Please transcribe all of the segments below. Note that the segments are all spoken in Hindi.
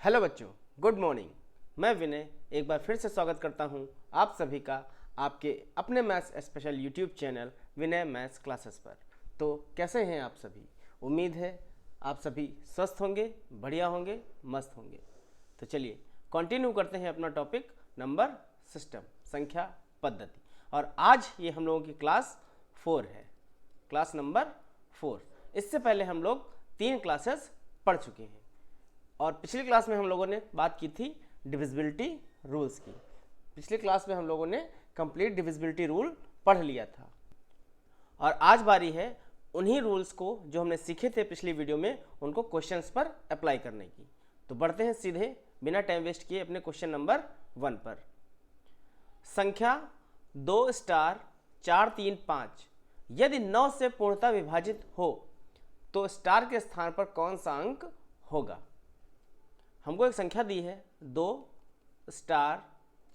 हेलो बच्चों, गुड मॉर्निंग। मैं विनय एक बार फिर से स्वागत करता हूं आप सभी का आपके अपने मैथ्स स्पेशल यूट्यूब चैनल विनय मैथ्स क्लासेस पर। तो कैसे हैं आप सभी? उम्मीद है आप सभी स्वस्थ होंगे, बढ़िया होंगे, मस्त होंगे। तो चलिए कंटिन्यू करते हैं अपना टॉपिक नंबर सिस्टम, संख्या पद्धति। और आज ये हम लोगों की क्लास 4 है, क्लास नंबर 4। इससे पहले हम लोग 3 क्लासेस पढ़ चुके हैं और पिछली क्लास में हम लोगों ने बात की थी डिविजिबिलिटी रूल्स की। पिछली क्लास में हम लोगों ने कंप्लीट डिविजिबिलिटी रूल पढ़ लिया था और आज बारी है उन्हीं रूल्स को जो हमने सीखे थे पिछली वीडियो में उनको क्वेश्चंस पर अप्लाई करने की। तो बढ़ते हैं सीधे बिना टाइम वेस्ट किए अपने क्वेश्चन नंबर 1 पर। संख्या 2 स्टार 4 3 5 यदि 9 से पूर्णतः विभाजित हो तो स्टार के स्थान पर कौन सा अंक होगा? हमको एक संख्या दी है 2 स्टार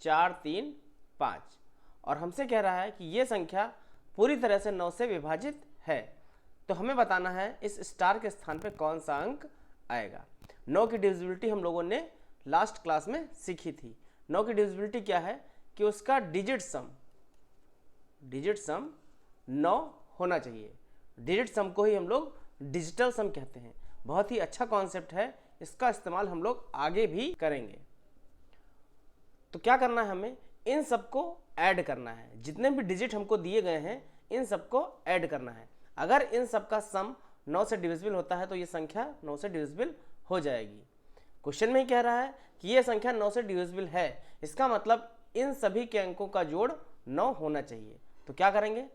4 3 5 और हमसे कह रहा है कि ये संख्या पूरी तरह से 9 से विभाजित है। तो हमें बताना है इस स्टार के स्थान पे कौन सा अंक आएगा। 9 की डिविजिबिलिटी हम लोगों ने लास्ट क्लास में सीखी थी। 9 की डिविजिबिलिटी क्या है कि उसका डिजिट सम 9 होना चाहिए। डिजिट सम को ही हम लोग डिजिटल सम कहते हैं। बहुत ही अच्छा कॉन्सेप्ट है, इसका इस्तेमाल हम लोग आगे भी करेंगे। तो क्या करना है, हमें इन सबको ऐड करना है। जितने भी डिजिट हमको दिए गए हैं इन सबको ऐड करना है। अगर इन सब का सम 9 से डिविजिबल होता है तो ये संख्या 9 से डिविजिबल हो जाएगी। क्वेश्चन में ही कह रहा है कि ये संख्या 9 से डिविजिबल है, इसका मतलब इन सभी के अंकों का जोड़ 9 होना चाहिए। तो क्या करेंगे,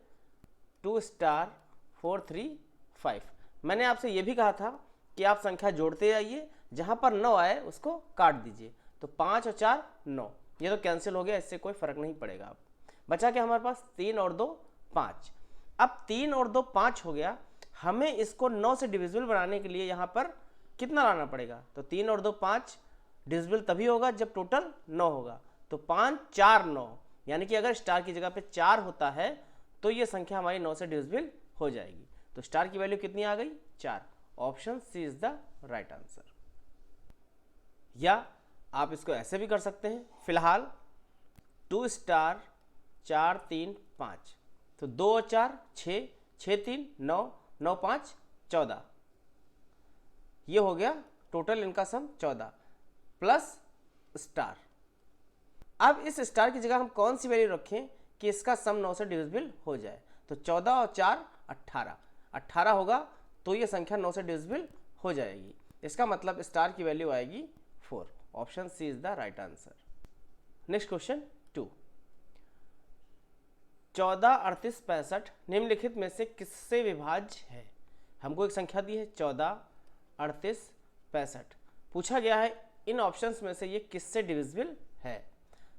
2 स्टार 4 3 5। मैंने आपसे ये भी कहा था कि आप संख्या जोड़ते जाइए, जहां पर 9 आए उसको काट दीजिए। तो 5 और 4 9, ये तो कैंसिल हो गया, इससे कोई फर्क नहीं पड़ेगा। अब बचा क्या हमारे पास, 3 और 2 5। अब 3 और 2 5 हो गया। हमें इसको 9 से डिविजिबल बनाने के लिए यहाँ पर कितना लाना पड़ेगा? तो 3 और 2 5 डिविजिबल तभी होगा जब टोटल 9 होगा। तो 5 4 9, यानी कि अगर स्टार की जगह पे 4 होता है तो ये संख्या हमारी 9 से डिविजिबल हो जाएगी। तो स्टार की वैल्यू कितनी आ गई, 4। Option C is the right answer. या आप इसको ऐसे भी कर सकते हैं, फिलहाल 2 स्टार 4 3 5, तो 2 और 4 6, 6 3 9, 9 5 14, ये हो गया टोटल इनका सम 14 प्लस स्टार। अब इस स्टार की जगह हम कौन सी वैल्यू रखें कि इसका सम 9 से डिविजिबल हो जाए? तो 14 और 4 18, 18 होगा तो ये संख्या 9 से डिविजिबल हो जाएगी। इसका मतलब स्टार की वैल्यू आएगी 4। Option C is the right answer. Next question 2। 14 38 65 निम्नलिखित में से किससे विभाज्य है? हमको एक संख्या दी है 14 38 65। पूछा गया है इन ऑप्शंस में से ये किससे डिविजिबल है।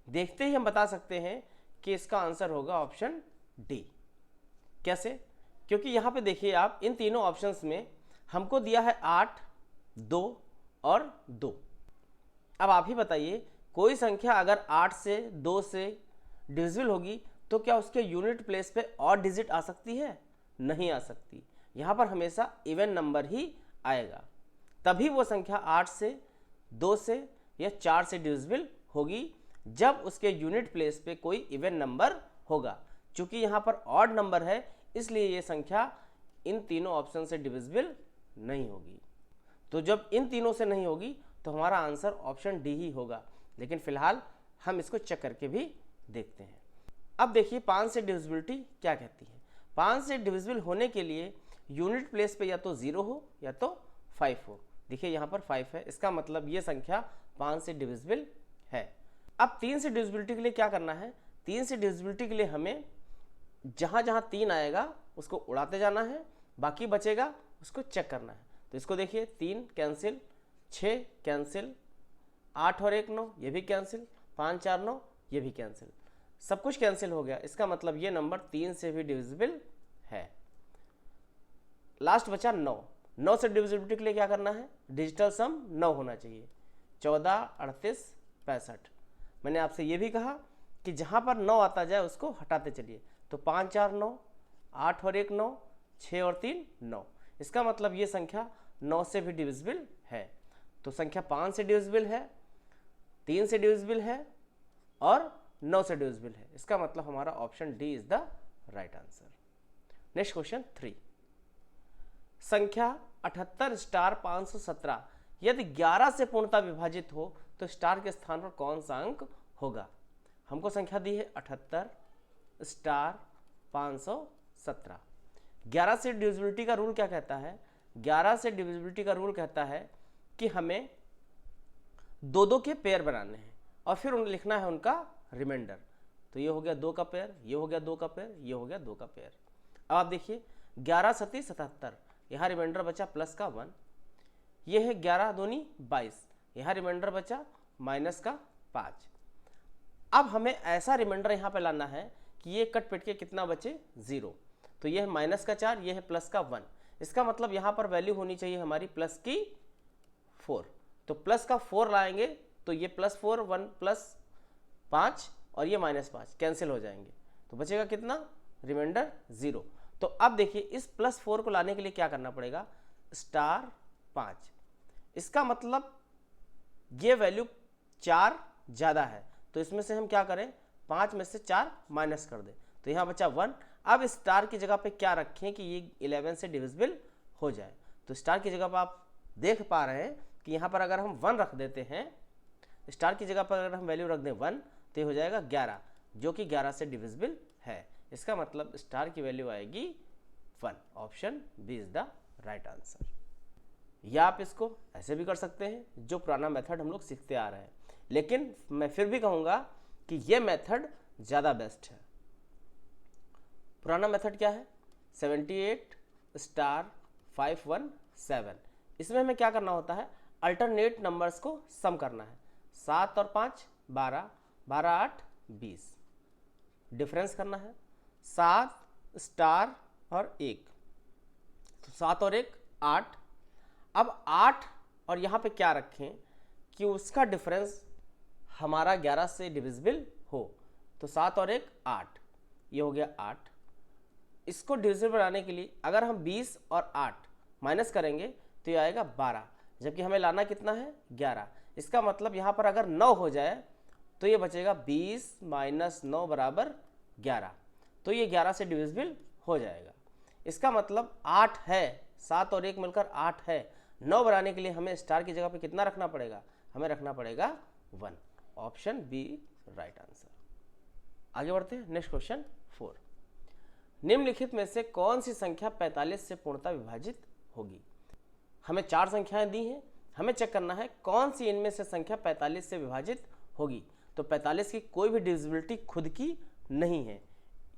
देखते ही हम बता सकते हैं कि इसका आंसर होगा ऑप्शन डी। कैसे? क्योंकि यहाँ पे देखिए आप, इन तीनों ऑप्शंस में हमको दिया है 8 2 और 2। अब आप ही बताइए, कोई संख्या अगर 8 से 2 से डिविजिबल होगी तो क्या उसके यूनिट प्लेस पे और डिजिट आ सकती है? नहीं आ सकती। यहाँ पर हमेशा इवन नंबर ही आएगा, तभी वो संख्या 8 से 2 से या 4 से डिविजिबल होगी जब उसके यूनिट प्लेस पे कोई इवन नंबर होगा। चूंकि यहाँ पर ऑड नंबर है इसलिए ये संख्या इन तीनों ऑप्शन से डिविजिबल नहीं होगी। तो जब इन तीनों से नहीं होगी तो हमारा आंसर ऑप्शन डी ही होगा। लेकिन फिलहाल हम इसको चेक करके भी देखते हैं। अब देखिए 5 से डिविजिबिलिटी क्या कहती है। 5 से डिविजिबल होने के लिए यूनिट प्लेस पे या तो 0 हो या तो 5 हो। देखिए यहाँ पर 5 है, इसका मतलब ये संख्या 5 से डिविजिबल है। अब 3 से डिविजिबिलिटी के लिए क्या करना है? 3 से डिविजिबिलिटी के लिए हमें जहाँ जहाँ 3 आएगा उसको उड़ाते जाना है, बाकी बचेगा उसको चेक करना है। तो इसको देखिए, 3 कैंसिल, 6 कैंसिल, 8 और 1 9, ये भी कैंसिल, 5 4 9, ये भी कैंसिल, सब कुछ कैंसिल हो गया। इसका मतलब ये नंबर 3 से भी डिविजिबल है। लास्ट बचा 9। 9 से डिविजिबिलिटी के लिए क्या करना है? डिजिटल सम 9 होना चाहिए। 14 38 65। मैंने आपसे ये भी कहा कि जहाँ पर 9 आता जाए उसको हटाते चलिए। तो 5 4 9, 8 और 1 9, 6 और 3 9। इसका मतलब ये संख्या 9 से भी डिविजिबल है। तो संख्या 5 से डिविजिबल है, 3 से डिविजिबल है और 9 से डिविजिबल है। इसका मतलब हमारा option D is the right answer. Next question 3, संख्या 78 स्टार 517 यदि 11 से पूर्णतः विभाजित हो तो स्टार के स्थान पर कौन सा अंक होगा। हमको संख्या दी है 78 स्टार 517। 11 से डिविजिबिलिटी का रूल क्या कहता है, 11 से डिविजिबिलिटी का रूल कहता है कि हमें दो दो के पेयर बनाने हैं और फिर उन्हें लिखना है उनका रिमाइंडर। तो ये हो गया 2 का पेयर, ये हो गया 2 का पेयर, ये हो गया 2 का पेयर। अब आप देखिए 11 सती 77, यहाँ रिमाइंडर बचा प्लस का 1, ये है 11 दूनी 22, यहाँ रिमाइंडर बचा माइनस का 5। अब हमें ऐसा रिमाइंडर यहाँ पे लाना है कि ये कट पिट के कितना बचे 0। तो ये है माइनस का 4, ये है प्लस का 1। इसका मतलब यहाँ पर वैल्यू होनी चाहिए हमारी प्लस की 4। तो प्लस का 4 लाएंगे तो ये +4 1 प्लस 5 और ये -5 कैंसिल हो जाएंगे। तो बचेगा कितना, रिमाइंडर 0। तो अब देखिए इस +4 को लाने के लिए क्या करना पड़ेगा, स्टार 5। इसका मतलब ये वैल्यू 4 ज़्यादा है तो इसमें से हम क्या करें, 5 में से 4 माइनस कर दें। तो यहाँ बचा 1। अब स्टार की जगह पे क्या रखें कि ये 11 से डिविजिबल हो जाए। तो स्टार की जगह पर आप देख पा रहे हैं कि यहाँ पर अगर हम 1 रख देते हैं, स्टार की जगह पर अगर हम वैल्यू रख दें 1 तो ये हो जाएगा 11, जो कि 11 से डिविजिबल है। इसका मतलब स्टार की वैल्यू आएगी 1। Option B is the right answer. या आप इसको ऐसे भी कर सकते हैं जो पुराना मेथड हम लोग सीखते आ रहे हैं, लेकिन मैं फिर भी कहूँगा कि ये मेथड ज़्यादा बेस्ट है। पुराना मेथड क्या है, 78 स्टार 517। इसमें हमें क्या करना होता है, अल्टरनेट नंबर्स को सम करना है। 7 और 5 12, 12 8 20। डिफरेंस करना है 7 स्टार और 1, तो 7 और 1 8। अब 8 और यहाँ पे क्या रखें कि उसका डिफरेंस हमारा 11 से डिविजिबल हो। तो 7 और 1 8, ये हो गया 8। इसको डिविजिबल बनाने के लिए अगर हम 20 और 8 माइनस करेंगे तो ये आएगा 12, जबकि हमें लाना कितना है 11। इसका मतलब यहाँ पर अगर 9 हो जाए तो ये बचेगा 20 - 9 = 11। तो ये 11 से डिविजिबल हो जाएगा। इसका मतलब 8 है, 7 और 1 मिलकर 8 है। 9 बनाने के लिए हमें स्टार की जगह पे कितना रखना पड़ेगा, हमें रखना पड़ेगा 1। Option B right answer. आगे बढ़ते हैं। नेक्स्ट क्वेश्चन 4, निम्नलिखित में से कौन सी संख्या 45 से पूर्णतः विभाजित होगी। हमें 4 संख्याएं दी हैं, हमें चेक करना है कौन सी इनमें से संख्या 45 से विभाजित होगी। तो 45 की कोई भी डिविजिबिलिटी खुद की नहीं है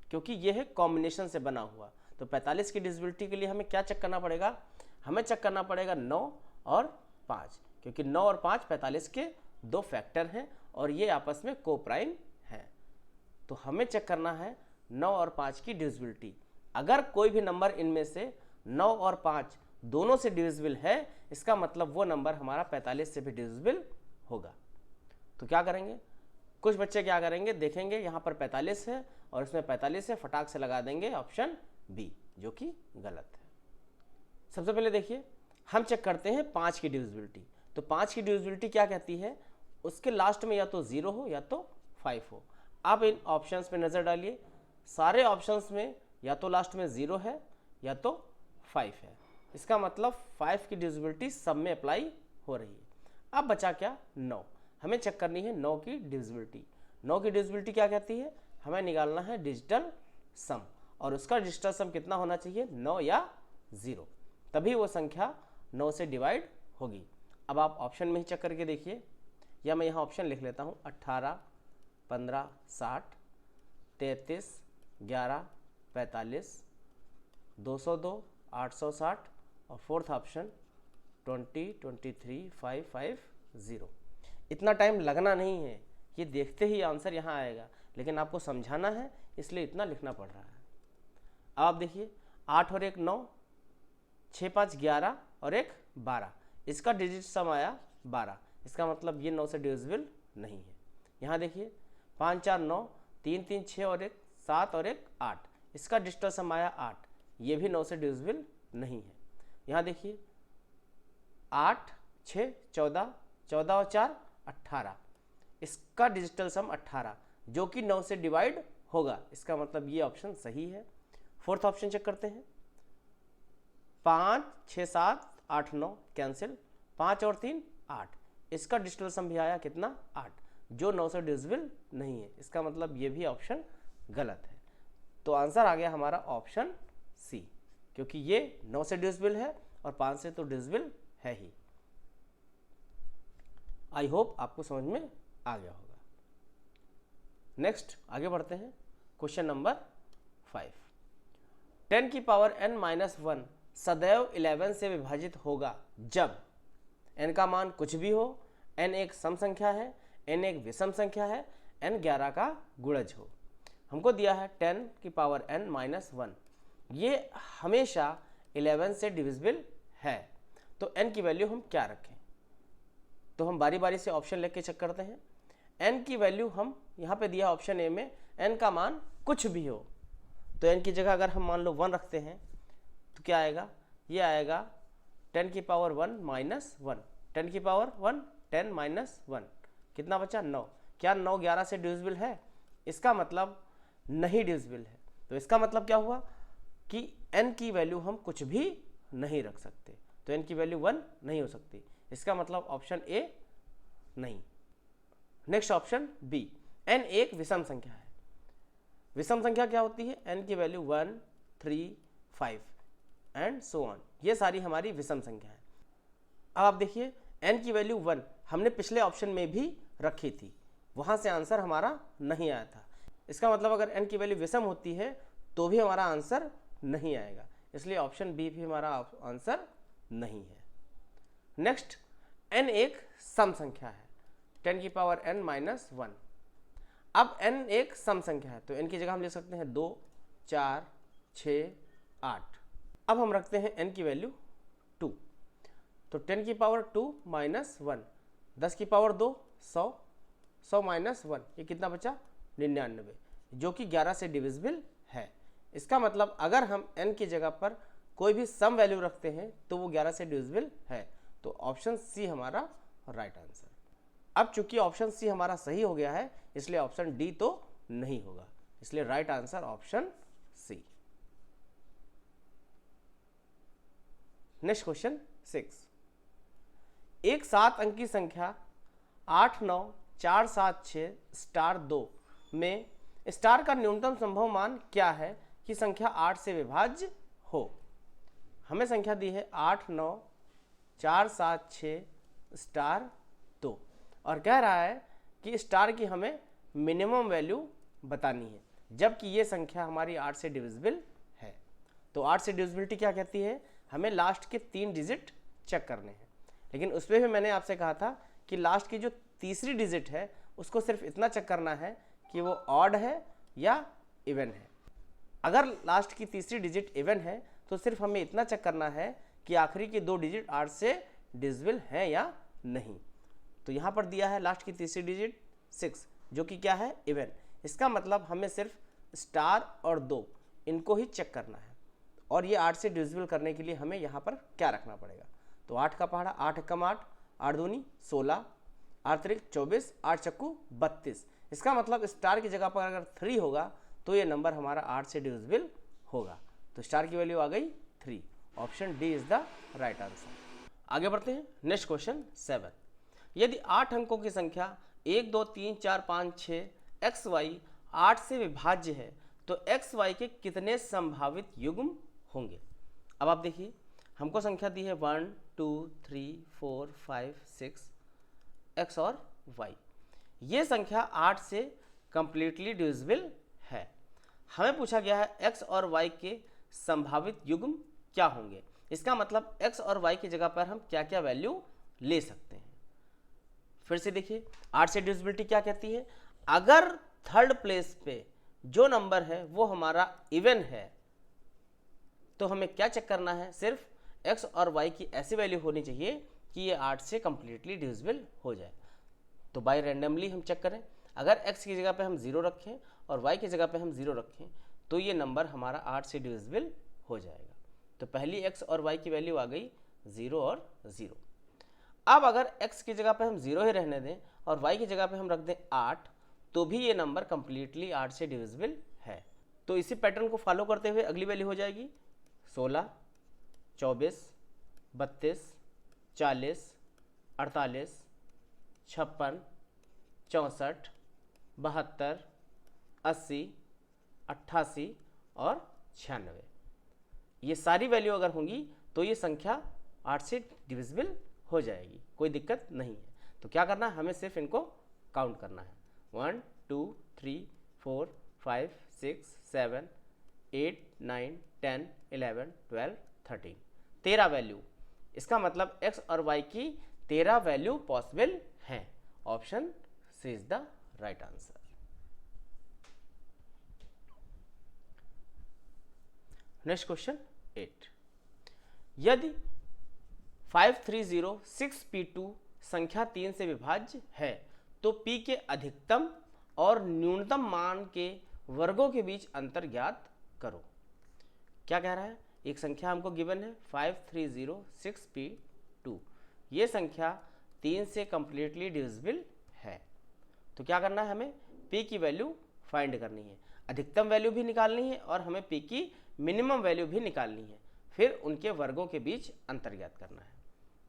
क्योंकि यह है कॉम्बिनेशन से बना हुआ। तो 45 की डिविजिबिलिटी के लिए हमें क्या चेक करना पड़ेगा, हमें चेक करना पड़ेगा 9 और 5, क्योंकि 9 और 5 45 के 2 फैक्टर हैं और ये आपस में कोप्राइम हैं। तो हमें चेक करना है 9 और 5 की डिविजिबिलिटी। अगर कोई भी नंबर इनमें से 9 और 5 दोनों से डिविजिबल है, इसका मतलब वो नंबर हमारा 45 से भी डिविजिबल होगा। तो क्या करेंगे, कुछ बच्चे क्या करेंगे, देखेंगे यहाँ पर 45 है और इसमें 45 है, फटाक से लगा देंगे ऑप्शन बी, जो कि गलत है। सबसे पहले देखिए हम चेक करते हैं 5 की डिविजिबिलिटी। तो 5 की डिविजिबिलिटी क्या कहती है, उसके लास्ट में या तो 0 हो या तो 5 हो। आप इन ऑप्शंस पे नज़र डालिए, सारे ऑप्शंस में या तो लास्ट में 0 है या तो 5 है। इसका मतलब 5 की डिविजिबिलिटी सब में अप्लाई हो रही है। अब बचा क्या, 9। हमें चेक करनी है 9 की डिविजिबिलिटी। 9 की डिविजिबिलिटी क्या कहती है, हमें निकालना है डिजिटल सम, और उसका डिजिटल सम कितना होना चाहिए, 9 या 0, तभी वो संख्या 9 से डिवाइड होगी। अब आप ऑप्शन में ही चेक करके देखिए, या मैं यहाँ ऑप्शन लिख लेता हूँ, 18 15 60 33 11 45 202 860 और फोर्थ ऑप्शन 20 23 5 5 0। इतना टाइम लगना नहीं है, ये देखते ही आंसर यहाँ आएगा, लेकिन आपको समझाना है इसलिए इतना लिखना पड़ रहा है। अब आप देखिए 8 और 1 9, 6 5 11 और 1 12, इसका डिजिट सम आया 12। इसका मतलब ये 9 से डिविजिबल नहीं है। यहाँ देखिए 5 4 9, 3 3 6 और 1 7 और 1 8, इसका डिजिटल सम आया 8, ये भी 9 से डिविजिबल नहीं है। यहाँ देखिए 8 6, 14, 14 और 4 18, इसका डिजिटल सम 18 जो कि 9 से डिवाइड होगा, इसका मतलब ये ऑप्शन सही है। फोर्थ ऑप्शन चेक करते हैं। 5, 6, 7, 8, 9 कैंसिल, 5 और 3 8, इसका डिजिटल सम भी आया कितना 8 जो 9 से डिविजिबल नहीं है, इसका मतलब ये भी ऑप्शन गलत है। तो आंसर आ गया हमारा ऑप्शन सी, क्योंकि ये 9 से डिविजिबल है और 5 से तो डिविजिबल है ही। आई होप आपको समझ में आ गया होगा। नेक्स्ट आगे बढ़ते हैं। क्वेश्चन नंबर 5, 10 की पावर n माइनस 1 सदैव 11 से विभाजित होगा जब n का मान कुछ भी हो, n एक सम संख्या है, n एक विषम संख्या है, n 11 का गुणज हो। हमको दिया है 10 की पावर n माइनस 1, ये हमेशा 11 से डिविजिबल है, तो n की वैल्यू हम क्या रखें? तो हम बारी बारी से ऑप्शन लेके चेक करते हैं। n की वैल्यू हम यहाँ पे दिया ऑप्शन ए में n का मान कुछ भी हो, तो n की जगह अगर हम मान लो 1 रखते हैं तो क्या आएगा? ये आएगा 10 की पावर 1 माइनस 1, 10 की पावर 1 10 माइनस 1 कितना बचा 9। क्या 9 11 से डिविजिबल है? इसका मतलब नहीं डिविजिबल है। तो इसका मतलब क्या हुआ कि n की वैल्यू हम कुछ भी नहीं रख सकते, तो n की वैल्यू 1 नहीं हो सकती, इसका मतलब ऑप्शन ए नहीं। नेक्स्ट ऑप्शन बी, n एक विषम संख्या है। विषम संख्या क्या होती है? n की वैल्यू 1, 3, 5 एंड सो ऑन, ये सारी हमारी विषम संख्या है। अब आप देखिए n की वैल्यू 1 हमने पिछले ऑप्शन में भी रखी थी, वहां से आंसर हमारा नहीं आया था। इसका मतलब अगर n की वैल्यू विषम होती है तो भी हमारा आंसर नहीं आएगा, इसलिए ऑप्शन बी भी हमारा आंसर नहीं है। नेक्स्ट, n एक सम संख्या है, 10 की पावर n माइनस 1। अब n एक सम संख्या है तो n की जगह हम ले सकते हैं 2, 4, 6, 8। अब हम रखते हैं n की वैल्यू 2, तो 10 की पावर 2 माइनस 1, 10 की पावर 2 100, 100 माइनस 1 ये कितना बचा 99, जो कि 11 से डिविजिबल है। इसका मतलब अगर हम n की जगह पर कोई भी सम वैल्यू रखते हैं तो वो 11 से डिविजिबल है, तो ऑप्शन सी हमारा राइट आंसर। अब चूंकि ऑप्शन सी हमारा सही हो गया है इसलिए ऑप्शन डी तो नहीं होगा, इसलिए right answer option C. Next question 6, एक 7 अंक की संख्या 8, 9, 4, 7, 6 स्टार 2 में स्टार का न्यूनतम संभव मान क्या है कि संख्या 8 से विभाज्य हो। हमें संख्या दी है 8, 9, 4, 7, 6 स्टार 2 और कह रहा है कि स्टार की हमें मिनिमम वैल्यू बतानी है, जबकि ये संख्या हमारी 8 से डिविजिबल है। तो 8 से डिविजिबिलिटी क्या कहती है? हमें लास्ट के 3 डिजिट चेक करने हैं, लेकिन उसमें भी मैंने आपसे कहा था कि लास्ट की जो तीसरी डिजिट है उसको सिर्फ इतना चेक करना है कि वो ऑड है या इवन है। अगर लास्ट की तीसरी डिजिट इवन है तो सिर्फ हमें इतना चेक करना है कि आखिरी की 2 डिजिट 8 से डिविजिबल है या नहीं। तो यहाँ पर दिया है लास्ट की तीसरी डिजिट 6 जो कि क्या है इवन, इसका मतलब हमें सिर्फ स्टार और 2 इनको ही चेक करना है, और ये 8 से डिविजिबल करने के लिए हमें यहाँ पर क्या रखना पड़ेगा? तो 8 का पहाड़ा 8 एकम 8, 8 दूनी 16, 8 त्रिक 24, 8 चक्कू 32। इसका मतलब स्टार की जगह पर अगर 3 होगा तो ये नंबर हमारा 8 से डिविजिबल होगा, तो स्टार की वैल्यू आ गई 3। Option D is the right answer. आगे बढ़ते हैं। नेक्स्ट क्वेश्चन 7, यदि 8 अंकों की संख्या 1, 2, 3, 4, 5, 6 एक्स वाई 8 से विभाज्य है तो एक्स वाई के कितने संभावित युग्म होंगे? अब आप देखिए हमको संख्या दी है 1, 2, 3, 4, 5, 6 एक्स और वाई, ये संख्या 8 से कंप्लीटली डिविजिबल है। हमें पूछा गया है एक्स और वाई के संभावित युग्म क्या होंगे। इसका मतलब एक्स और वाई की जगह पर हम क्या क्या वैल्यू ले सकते हैं। फिर से देखिए 8 से डिविजिबिलिटी क्या कहती है? अगर थर्ड प्लेस पे जो नंबर है वो हमारा इवन है तो हमें क्या चेक करना है? सिर्फ एक्स और वाई की ऐसी वैल्यू होनी चाहिए कि ये 8 से कंप्लीटली डिविजिबल हो जाए। तो बाय रैंडमली हम चेक करें, अगर x की जगह पे हम 0 रखें और y की जगह पे हम 0 रखें तो ये नंबर हमारा 8 से डिविजिबल हो जाएगा। तो पहली x और y की वैल्यू आ गई 0 और 0। अब अगर x की जगह पे हम 0 ही रहने दें और y की जगह पे हम रख दें 8, तो भी ये नंबर कंप्लीटली 8 से डिविजिबल है। तो इसी पैटर्न को फॉलो करते हुए अगली वैल्यू हो जाएगी 16, 24, 32, 40, 48, 56, 64, 72, 80, 88 और 96। ये सारी वैल्यू अगर होंगी तो ये संख्या 8 से डिविजिबल हो जाएगी, कोई दिक्कत नहीं है। तो क्या करना है, हमें सिर्फ इनको काउंट करना है। 1 2 3 4 5 6 7 8 9 10 11 12 13, 13 वैल्यू। इसका मतलब x और y की 13 वैल्यू पॉसिबल हैं। Option C is the right answer. Next question 8, यदि 5306P2 संख्या 3 से विभाज्य है तो P के अधिकतम और न्यूनतम मान के वर्गों के बीच अंतर ज्ञात करो। क्या कह रहा है, एक संख्या हमको गिवन है 5306P2, ये संख्या 3 से कंप्लीटली डिविजिबल है। तो क्या करना है, हमें P की वैल्यू फाइंड करनी है, अधिकतम वैल्यू भी निकालनी है और हमें P की मिनिमम वैल्यू भी निकालनी है, फिर उनके वर्गों के बीच अंतर ज्ञात करना है।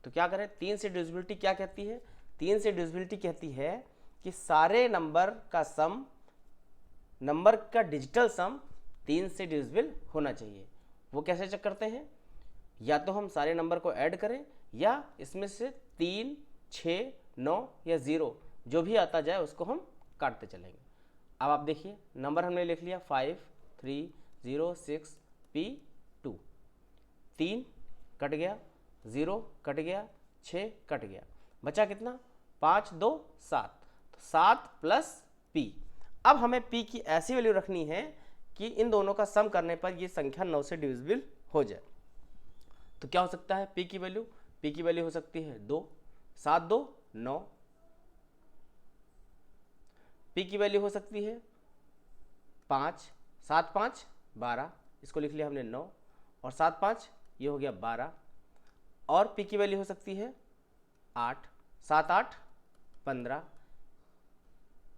तो क्या करें, 3 से डिविजिबिलिटी क्या कहती है, 3 से डिविजिबिलिटी कहती है कि सारे नंबर का सम, नंबर का डिजिटल सम 3 से डिविजिबल होना चाहिए। वो कैसे चेक करते हैं, या तो हम सारे नंबर को ऐड करें या इसमें से 3, 6, 9 या 0 जो भी आता जाए उसको हम काटते चलेंगे। अब आप देखिए, नंबर हमने लिख लिया 5306P2, 3 कट गया, 0 कट गया, 6 कट गया, बचा कितना, 5 2 7, तो 7 प्लस P। अब हमें P की ऐसी वैल्यू रखनी है कि इन दोनों का सम करने पर ये संख्या 9 से डिविजिबल हो जाए। तो क्या हो सकता है P की वैल्यू, P की वैल्यू हो सकती है 2, 7 2 9, P की वैल्यू हो सकती है 5, 7 5 12, इसको लिख लिया हमने 9, और 7 5 ये हो गया 12, और P की वैल्यू हो सकती है 8, 7 8 15।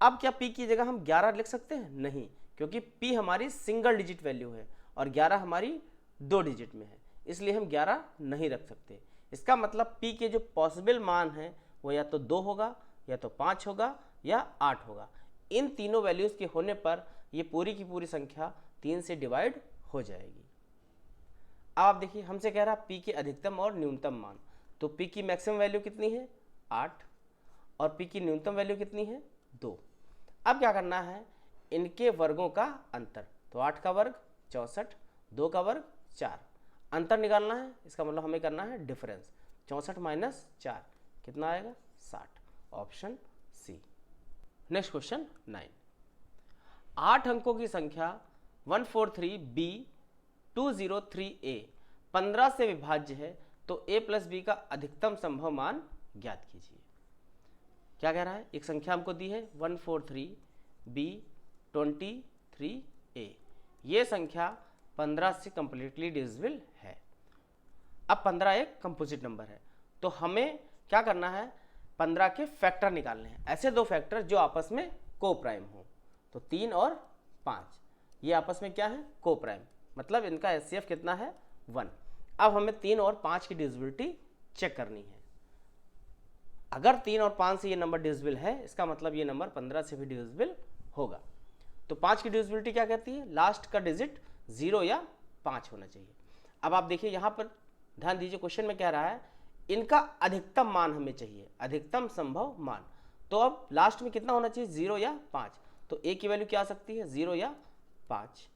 अब क्या P की जगह हम 11 लिख सकते हैं, नहीं, क्योंकि P हमारी सिंगल डिजिट वैल्यू है और 11 हमारी 2 डिजिट में है, इसलिए हम 11 नहीं रख सकते। इसका मतलब P के जो पॉसिबल मान हैं वो या तो 2 होगा, या तो 5 होगा, या 8 होगा। इन तीनों वैल्यूज़ के होने पर ये पूरी की पूरी संख्या 3 से डिवाइड हो जाएगी। अब आप देखिए, हमसे कह रहा P के अधिकतम और न्यूनतम मान, तो P की मैक्सिमम वैल्यू कितनी है 8, और P की न्यूनतम वैल्यू कितनी है 2। अब क्या करना है, इनके वर्गों का अंतर, तो 8 का वर्ग 64, 2 का वर्ग 4, अंतर निकालना है। इसका मतलब हमें करना है डिफरेंस, 64 माइनस 4 कितना आएगा 60, ऑप्शन सी। नेक्स्ट क्वेश्चन 9, 8 अंकों की संख्या 143B203A 15 से विभाज्य है तो A प्लस B का अधिकतम संभव मान ज्ञात कीजिए। क्या कह रहा है, एक संख्या हमको दी है 143B23A, ये संख्या 15 से कंप्लीटली डिविजिबल है। अब 15 एक कंपोजिट नंबर है, तो हमें क्या करना है, 15 के फैक्टर निकालने हैं, ऐसे दो फैक्टर जो आपस में को प्राइम हो। तो 3 और 5 ये आपस में क्या है, को प्राइम, मतलब इनका एचसीएफ कितना है 1। अब हमें 3 और 5 की डिविजिबिलिटी चेक करनी है। अगर 3 और 5 से ये नंबर डिविजिबल है, इसका मतलब ये नंबर 15 से भी डिविजिबल होगा। तो 5 की डिविजिबिलिटी क्या कहती है, लास्ट का डिजिट 0 या 5 होना चाहिए। अब आप देखिए यहाँ पर ध्यान दीजिए, क्वेश्चन में कह रहा है इनका अधिकतम मान हमें चाहिए, अधिकतम संभव मान। तो अब लास्ट में कितना होना चाहिए, 0 या 5। तो A की वैल्यू क्या आ सकती है, 0 या 5।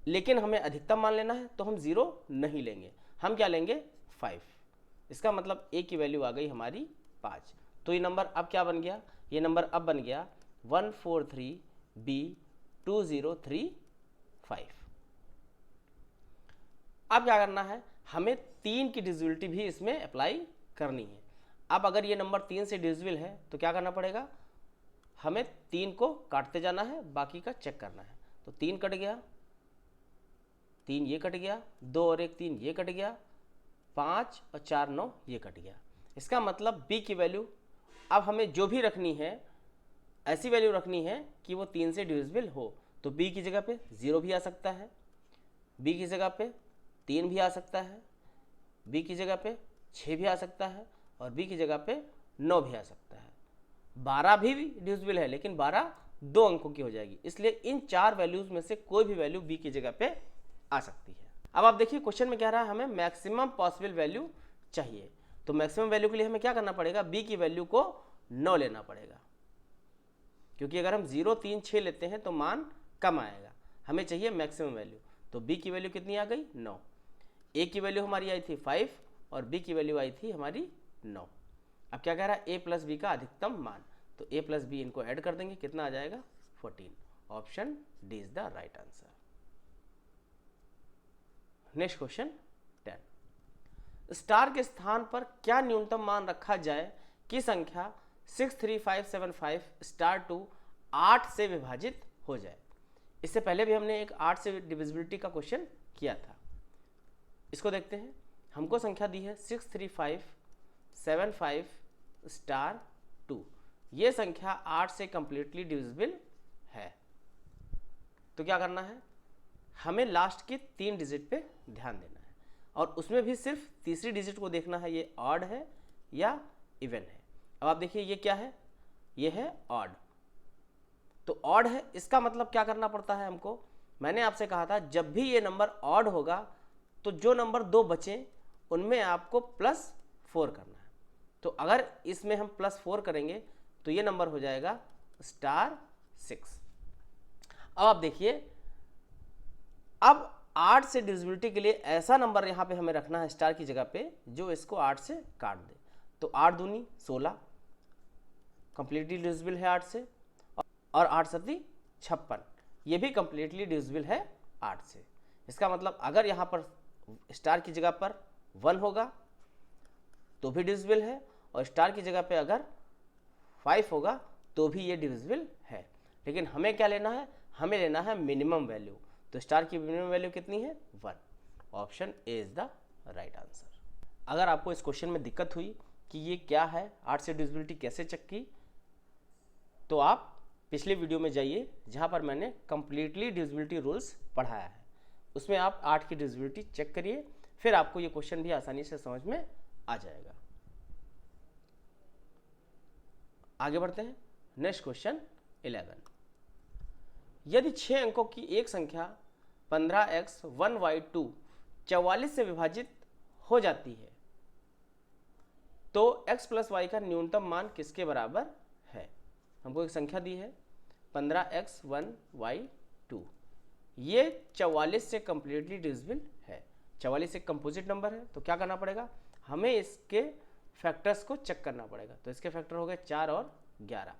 लेकिन हमें अधिकतम मान लेना है तो हम 0 नहीं लेंगे, हम क्या लेंगे 5। इसका मतलब A की वैल्यू आ गई हमारी 5। तो ये नंबर अब क्या बन गया, ये नंबर अब बन गया 143B2035। अब क्या करना है, हमें 3 की डिविजिबिलिटी भी इसमें अप्लाई करनी है। अब अगर ये नंबर 3 से डिविजिबल है तो क्या करना पड़ेगा, हमें 3 को काटते जाना है, बाकी का चेक करना है। तो 3 कट गया, 3 ये कट गया, 2 और 1 3 ये कट गया, 5 और 4 9, ये कट गया। इसका मतलब b की वैल्यू अब हमें जो भी रखनी है ऐसी वैल्यू रखनी है कि वो 3 से डिविजिबल हो। तो b की जगह पे 0 भी आ सकता है, b की जगह पे 3 भी आ सकता है, b की जगह पे 6 भी आ सकता है और b की जगह पे 9 भी आ सकता है। 12 भी डिविजिबल है, लेकिन 12 2 अंकों की हो जाएगी, इसलिए इन 4 वैल्यूज में से कोई भी वैल्यू b की जगह पे आ सकती है। अब आप देखिए क्वेश्चन में कह रहा है हमें मैक्सिमम पॉसिबल वैल्यू चाहिए। तो मैक्सिमम वैल्यू के लिए हमें क्या करना पड़ेगा, b की वैल्यू को 9 लेना पड़ेगा, क्योंकि अगर हम 0 3 6 लेते हैं तो मान कम आएगा। हमें चाहिए मैक्सिमम वैल्यू, तो b की वैल्यू कितनी आ गई 9। a की वैल्यू हमारी आई थी 5 और b की वैल्यू आई थी हमारी 9। अब क्या कह रहा है, a प्लस बी का अधिकतम मान, तो a प्लस बी इनको ऐड कर देंगे, कितना आ जाएगा 14। Option D is the right answer. Next question 10, star के स्थान पर क्या न्यूनतम मान रखा जाए कि संख्या 63575 स्टार टू 8 से विभाजित हो जाए। इससे पहले भी हमने एक 8 से डिविजिबिलिटी का क्वेश्चन किया था। इसको देखते हैं। हमको संख्या दी है 63575 स्टार 2। ये संख्या 8 से कंप्लीटली डिविजिबल है। तो क्या करना है, हमें लास्ट के 3 डिजिट पे ध्यान देना है और उसमें भी सिर्फ तीसरी डिजिट को देखना है, ये ऑड है या इवन है। अब आप देखिए ये क्या है, ये है ऑड। तो ऑड है, इसका मतलब क्या करना पड़ता है हमको, मैंने आपसे कहा था जब भी ये नंबर ऑड होगा तो जो नंबर 2 बचे उनमें आपको +4 करना है। तो अगर इसमें हम +4 करेंगे तो ये नंबर हो जाएगा स्टार 6। अब आप देखिए, अब 8 से डिविजिबिलिटी के लिए ऐसा नंबर यहाँ पे हमें रखना है स्टार की जगह पे जो इसको 8 से काट दे। तो 8 दूनी 16 कंप्लीटली डिविजिबल है 8 से, और 8 सती 56, ये भी कंप्लीटली डिविजिबल है 8 से। इसका मतलब अगर यहाँ पर स्टार की जगह पर 1 होगा तो भी डिविजिबल है, और स्टार की जगह पे अगर 5 होगा तो भी ये डिविजिबल है। लेकिन हमें क्या लेना है, हमें लेना है मिनिमम वैल्यू। तो स्टार की मिनिमम वैल्यू कितनी है 1। Option A is the right answer. अगर आपको इस क्वेश्चन में दिक्कत हुई कि ये क्या है, 8 से डिविजिबिलिटी कैसे चेक की, तो आप पिछले वीडियो में जाइए जहाँ पर मैंने कंप्लीटली डिविजिबिलिटी रूल्स पढ़ाया है, उसमें आप 8 की डिविजिबिलिटी चेक करिए, फिर आपको ये क्वेश्चन भी आसानी से समझ में आ जाएगा। आगे बढ़ते हैं। नेक्स्ट क्वेश्चन 11, यदि 6 अंकों की एक संख्या 15x 1y2 44 से विभाजित हो जाती है तो x + y का न्यूनतम मान किसके बराबर है। हमको एक संख्या दी है 15x 1y2, ये 44 से कंप्लीटली डिविजिबल है। 44 एक कंपोजिट नंबर है, तो क्या करना पड़ेगा, हमें इसके फैक्टर्स को चेक करना पड़ेगा। तो इसके फैक्टर हो गए 4 और 11,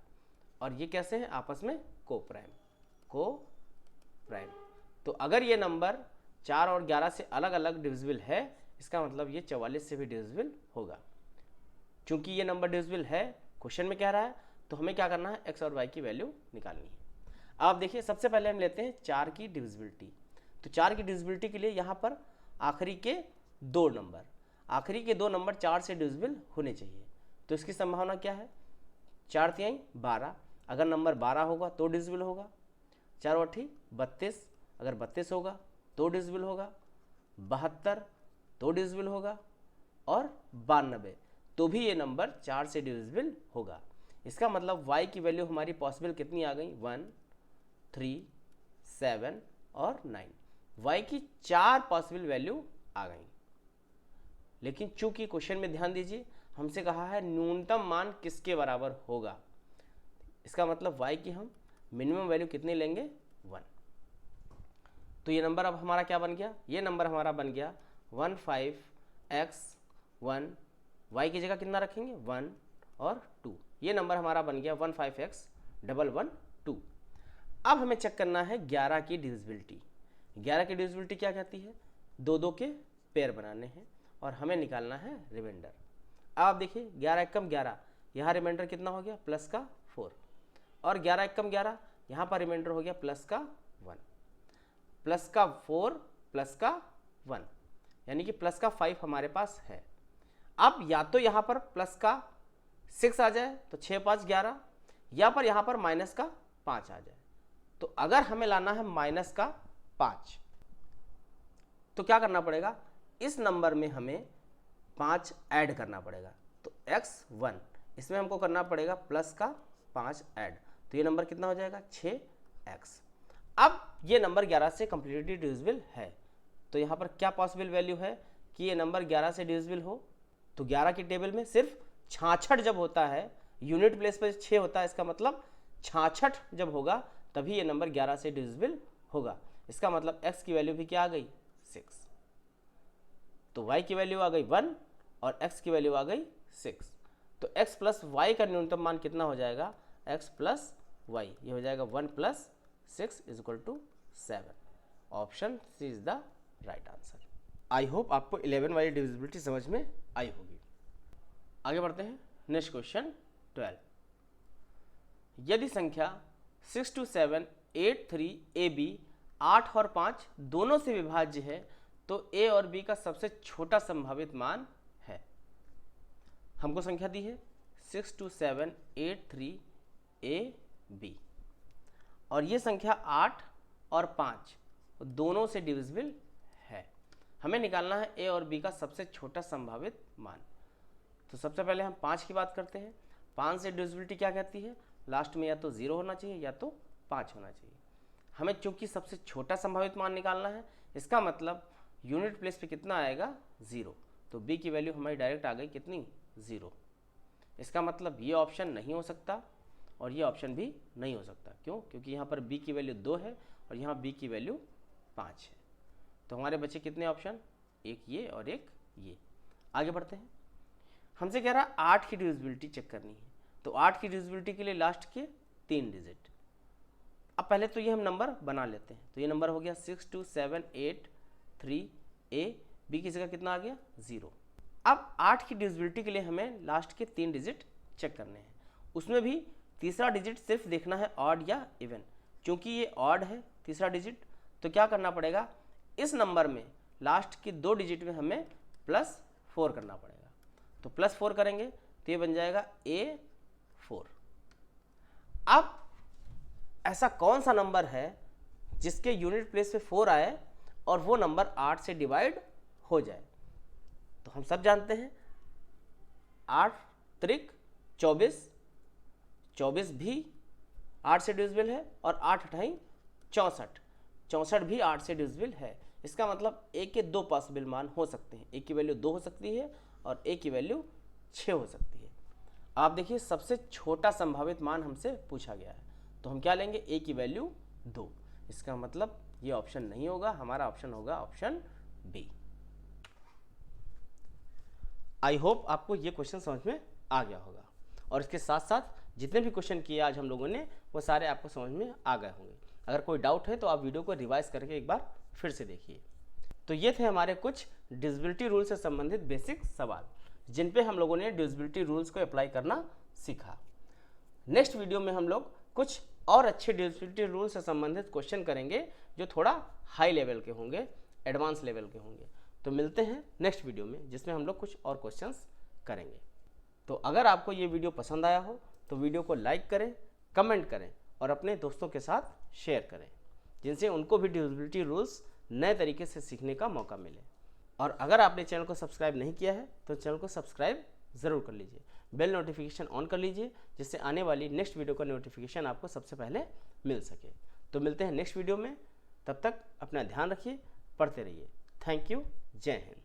और ये कैसे हैं आपस में को प्राइम। तो अगर ये नंबर 4 और 11 से अलग अलग डिविजिबल है, इसका मतलब ये 44 से भी डिविजिबल होगा। चूंकि ये नंबर डिविजिबल है, क्वेश्चन में कह रहा है, तो हमें क्या करना है, x और y की वैल्यू निकालनी है। आप देखिए सबसे पहले हम लेते हैं 4 की डिविजिबिलिटी। तो 4 की डिविजिबिलिटी के लिए यहाँ पर आखिरी के 2 नंबर 4 से डिविजिबल होने चाहिए। तो इसकी संभावना क्या है, 4 तिहाई 12, अगर नंबर 12 होगा तो डिविजिबल होगा। 4 और 8 32, अगर 32 होगा तो डिविजिबल होगा। 72 तो डिविजिबल होगा, और 92 तो भी ये नंबर 4 से डिविजिबल होगा। इसका मतलब y की वैल्यू हमारी पॉसिबल कितनी आ गई, 1 3 7 और 9। y की 4 पॉसिबल वैल्यू आ गई। लेकिन चूंकि क्वेश्चन में ध्यान दीजिए, हमसे कहा है न्यूनतम मान किसके बराबर होगा, इसका मतलब y की हम मिनिमम वैल्यू कितनी लेंगे, 1। तो ये नंबर अब हमारा क्या बन गया, ये नंबर हमारा बन गया 15x1, y की जगह कितना रखेंगे 1 और 2, ये नंबर हमारा बन गया 15x112। अब हमें चेक करना है 11 की डिविजिबिलिटी। 11 की डिविजिबिलिटी क्या कहती है, 2 के पेयर बनाने हैं और हमें निकालना है रिमाइंडर। अब आप देखिए 11 एकम 11, यहाँ रिमाइंडर कितना हो गया +4, और 11 एकम 11, यहाँ पर रिमाइंडर हो गया +1, +4 +1। यानी कि प्लस का 5 हमारे पास है। अब या तो यहाँ पर प्लस का 6 आ जाए तो 6 5 11, या पर यहाँ पर माइनस का 5 आ जाए। तो अगर हमें लाना है माइनस का 5 तो क्या करना पड़ेगा, इस नंबर में हमें 5 ऐड करना पड़ेगा। तो x1 इसमें हमको करना पड़ेगा प्लस का 5 ऐड, तो ये नंबर कितना हो जाएगा 6x। अब ये नंबर 11 से कंप्लीटली डिविजिबल है, तो यहाँ पर क्या पॉसिबल वैल्यू है कि ये नंबर 11 से डिविजिबल हो। तो 11 की टेबल में सिर्फ 66 जब होता है, यूनिट प्लेस पर 6 होता है, इसका मतलब 66 जब होगा तभी ये नंबर 11 से डिविजिबल होगा। इसका मतलब x की वैल्यू भी क्या आ गई 6, तो y की वैल्यू आ गई 1 और x की वैल्यू आ गई 6। तो x प्लस वाई का न्यूनतम मान कितना हो जाएगा, x प्लस वाई, ये हो जाएगा 1 plus 6 is equal to 7। Option C is the right answer. I hope आपको 11 वाली डिविजिबिलिटी समझ में आई होगी। आगे बढ़ते हैं, नेक्स्ट क्वेश्चन 12। यदि संख्या 6 2 7 8 3 AB 8 और 5 दोनों से विभाज्य है तो A और B का सबसे छोटा संभावित मान है। हमको संख्या दी है 6 2 7 8 3 AB और ये संख्या 8 और 5 दोनों से डिविजिबल है। हमें निकालना है A और B का सबसे छोटा संभावित मान। तो सबसे पहले हम 5 की बात करते हैं। 5 से डिविजिबिलिटी क्या कहती है, लास्ट में या तो 0 होना चाहिए या तो 5 होना चाहिए। हमें चूंकि सबसे छोटा संभावित मान निकालना है, इसका मतलब यूनिट प्लेस पे कितना आएगा 0, तो B की वैल्यू हमारी डायरेक्ट आ गई कितनी 0। इसका मतलब ये ऑप्शन नहीं हो सकता और ये ऑप्शन भी नहीं हो सकता। क्यों, क्योंकि यहाँ पर B की वैल्यू 2 है और यहाँ B की वैल्यू 5 है। तो हमारे बचे कितने ऑप्शन, एक ये और एक ये। आगे बढ़ते हैं, हमसे कह रहा है 8 की डिविजिबिलिटी चेक करनी है। तो 8 की डिविजिबिलिटी के लिए लास्ट के 3 डिजिट। अब पहले तो ये हम नंबर बना लेते हैं। तो ये नंबर हो गया 6 2 7 8 3 A, B की जगह कितना आ गया 0। अब 8 की डिविजिबिलिटी के लिए हमें लास्ट के 3 डिजिट चेक करने हैं। उसमें भी तीसरा डिजिट सिर्फ देखना है ऑड या इवन। क्योंकि ये ऑड है तीसरा डिजिट, तो क्या करना पड़ेगा, इस नंबर में लास्ट के 2 डिजिट में हमें +4 करना पड़ेगा। तो +4 करेंगे तो ये बन जाएगा A4। अब ऐसा कौन सा नंबर है जिसके यूनिट प्लेस पे 4 आए और वो नंबर 8 से डिवाइड हो जाए। तो हम सब जानते हैं 8 त्रिक 24, 24 भी 8 से डिविजिबल है और 8 अठाई 64, 64 भी 8 से डिविजिबल है। इसका मतलब A के 2 पॉसिबल मान हो सकते हैं। A की वैल्यू 2 हो सकती है और A की वैल्यू 6 हो सकती है। आप देखिए सबसे छोटा संभावित मान हमसे पूछा गया है, तो हम क्या लेंगे, A की वैल्यू 2। इसका मतलब ये ऑप्शन नहीं होगा, हमारा ऑप्शन होगा ऑप्शन बी। आई होप आपको ये क्वेश्चन समझ में आ गया होगा और इसके साथ साथ जितने भी क्वेश्चन किए आज हम लोगों ने वो सारे आपको समझ में आ गए होंगे। अगर कोई डाउट है तो आप वीडियो को रिवाइज करके एक बार फिर से देखिए। तो ये थे हमारे कुछ डिविजिबिलिटी रूल से संबंधित बेसिक सवाल जिन पे हम लोगों ने डिविजिबिलिटी रूल्स को अप्लाई करना सीखा। नेक्स्ट वीडियो में हम लोग कुछ और अच्छे डिविजिबिलिटी रूल से संबंधित क्वेश्चन करेंगे जो थोड़ा हाई लेवल के होंगे, एडवांस लेवल के होंगे। तो मिलते हैं नेक्स्ट वीडियो में जिसमें हम लोग कुछ और क्वेश्चंस करेंगे। तो अगर आपको ये वीडियो पसंद आया हो तो वीडियो को लाइक करें, कमेंट करें और अपने दोस्तों के साथ शेयर करें, जिनसे उनको भी डिविजिबिलिटी रूल्स नए तरीके से सीखने का मौका मिले। और अगर आपने चैनल को सब्सक्राइब नहीं किया है तो चैनल को सब्सक्राइब ज़रूर कर लीजिए, बेल नोटिफिकेशन ऑन कर लीजिए, जिससे आने वाली नेक्स्ट वीडियो का नोटिफिकेशन आपको सबसे पहले मिल सके। तो मिलते हैं नेक्स्ट वीडियो में, तब तक अपना ध्यान रखिए, पढ़ते रहिए। थैंक यू, जय हिंद।